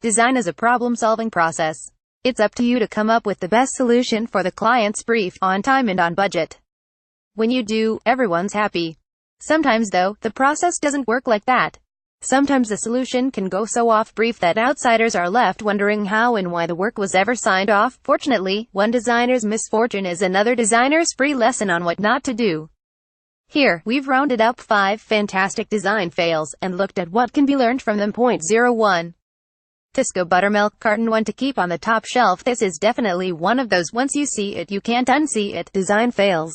Design is a problem-solving process. It's up to you to come up with the best solution for the client's brief, on time and on budget. When you do, everyone's happy. Sometimes though, the process doesn't work like that. Sometimes the solution can go so off-brief that outsiders are left wondering how and why the work was ever signed off. Fortunately, one designer's misfortune is another designer's free lesson on what not to do. Here, we've rounded up 5 fantastic design fails, and looked at what can be learned from them. 01. Tesco buttermilk carton. To keep on the top shelf. This is definitely one of those once you see it you can't unsee it design fails.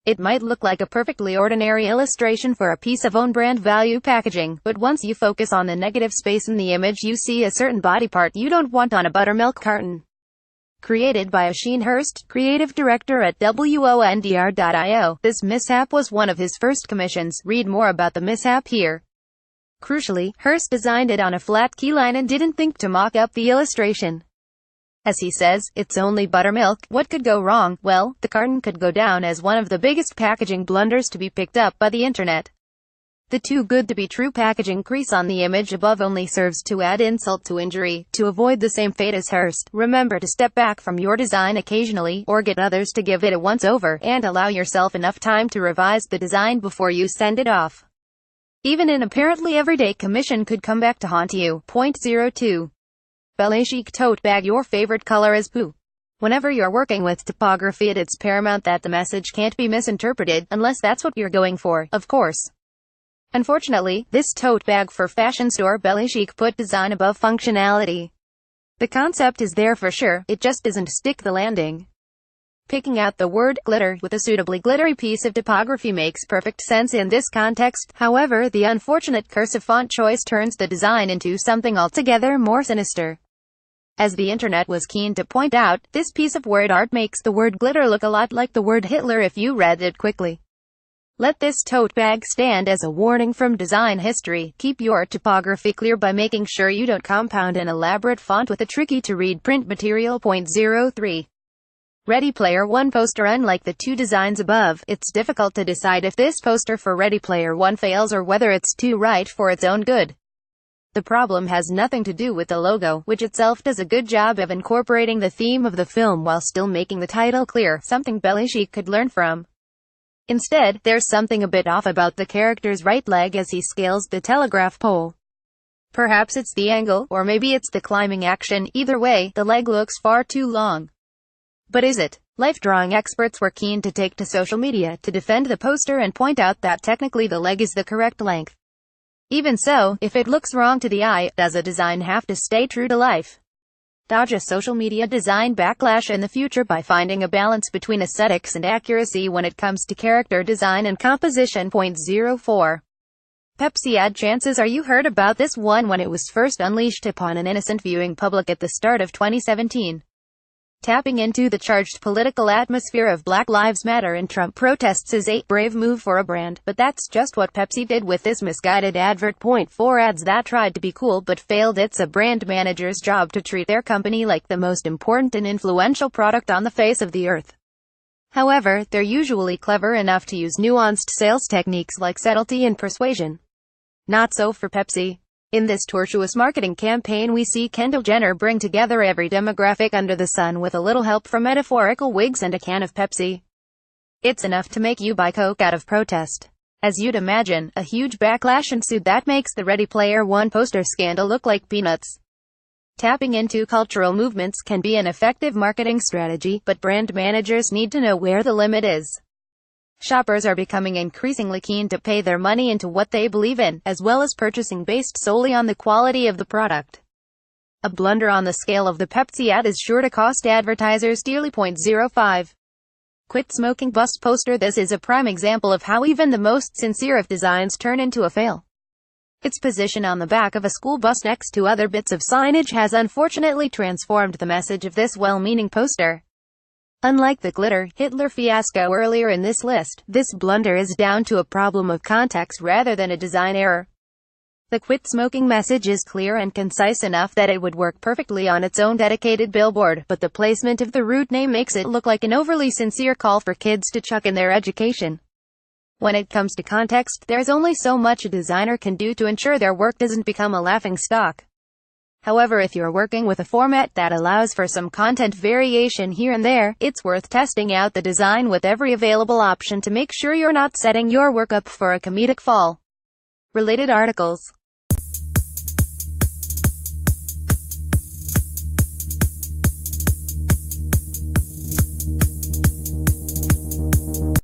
It might look like a perfectly ordinary illustration for a piece of own-brand value packaging, but once you focus on the negative space in the image you see a certain body part you don't want on a buttermilk carton. Created by Oisín Hurst, creative director at WONDR.io, this mishap was one of his first commissions. Read more about the mishap here. Crucially, Hurst designed it on a flat keyline and didn't think to mock up the illustration. As he says, it's only buttermilk. What could go wrong? Well, the carton could go down as one of the biggest packaging blunders to be picked up by the internet. The too good to be true packaging crease on the image above only serves to add insult to injury. To avoid the same fate as Hurst, remember to step back from your design occasionally, or get others to give it a once-over, and allow yourself enough time to revise the design before you send it off. Even an apparently everyday commission could come back to haunt you. 02. Ballet Chic tote bag. Your favorite color is blue. Whenever you're working with typography, it's paramount that the message can't be misinterpreted, unless that's what you're going for, of course. Unfortunately, this tote bag for fashion store Ballet Chic put design above functionality. The concept is there for sure, it just doesn't stick the landing. Picking out the word glitter with a suitably glittery piece of typography makes perfect sense in this context. However, the unfortunate cursive font choice turns the design into something altogether more sinister. As the internet was keen to point out, this piece of word art makes the word glitter look a lot like the word Hitler if you read it quickly. Let this tote bag stand as a warning from design history. Keep your typography clear by making sure you don't compound an elaborate font with a tricky-to-read print material. 03. Ready Player One poster. Unlike the two designs above, it's difficult to decide if this poster for Ready Player One fails or whether it's too right for its own good. The problem has nothing to do with the logo, which itself does a good job of incorporating the theme of the film while still making the title clear, something Ballet Chic could learn from. Instead, there's something a bit off about the character's right leg as he scales the telegraph pole. Perhaps it's the angle, or maybe it's the climbing action. Either way, the leg looks far too long. But is it? Life drawing experts were keen to take to social media to defend the poster and point out that technically the leg is the correct length. Even so, if it looks wrong to the eye, does a design have to stay true to life? Dodge a social media design backlash in the future by finding a balance between aesthetics and accuracy when it comes to character design and composition. 04. Pepsi Ad. Chances are you heard about this one when it was first unleashed upon an innocent viewing public at the start of 2017. Tapping into the charged political atmosphere of Black Lives Matter and Trump protests is a brave move for a brand, but that's just what Pepsi did with this misguided advert. 4 Ads that tried to be cool but failed. It's a brand manager's job to treat their company like the most important and influential product on the face of the earth. However, they're usually clever enough to use nuanced sales techniques like subtlety and persuasion. Not so for Pepsi. In this tortuous marketing campaign we see Kendall Jenner bring together every demographic under the sun with a little help from metaphorical wigs and a can of Pepsi. It's enough to make you buy Coke out of protest. As you'd imagine, a huge backlash ensued that makes the Ready Player One poster scandal look like peanuts. Tapping into cultural movements can be an effective marketing strategy, but brand managers need to know where the limit is. Shoppers are becoming increasingly keen to pay their money into what they believe in, as well as purchasing based solely on the quality of the product. A blunder on the scale of the Pepsi ad is sure to cost advertisers dearly. 05. Quit smoking bust poster. This is a prime example of how even the most sincere of designs turn into a fail. Its position on the back of a school bus next to other bits of signage has unfortunately transformed the message of this well-meaning poster. Unlike the glitter Hitler fiasco earlier in this list, this blunder is down to a problem of context rather than a design error. The quit smoking message is clear and concise enough that it would work perfectly on its own dedicated billboard, but the placement of the route name makes it look like an overly sincere call for kids to chuck in their education. When it comes to context, there's only so much a designer can do to ensure their work doesn't become a laughingstock. However, if you're working with a format that allows for some content variation here and there, it's worth testing out the design with every available option to make sure you're not setting your work up for a comedic fall. Related articles.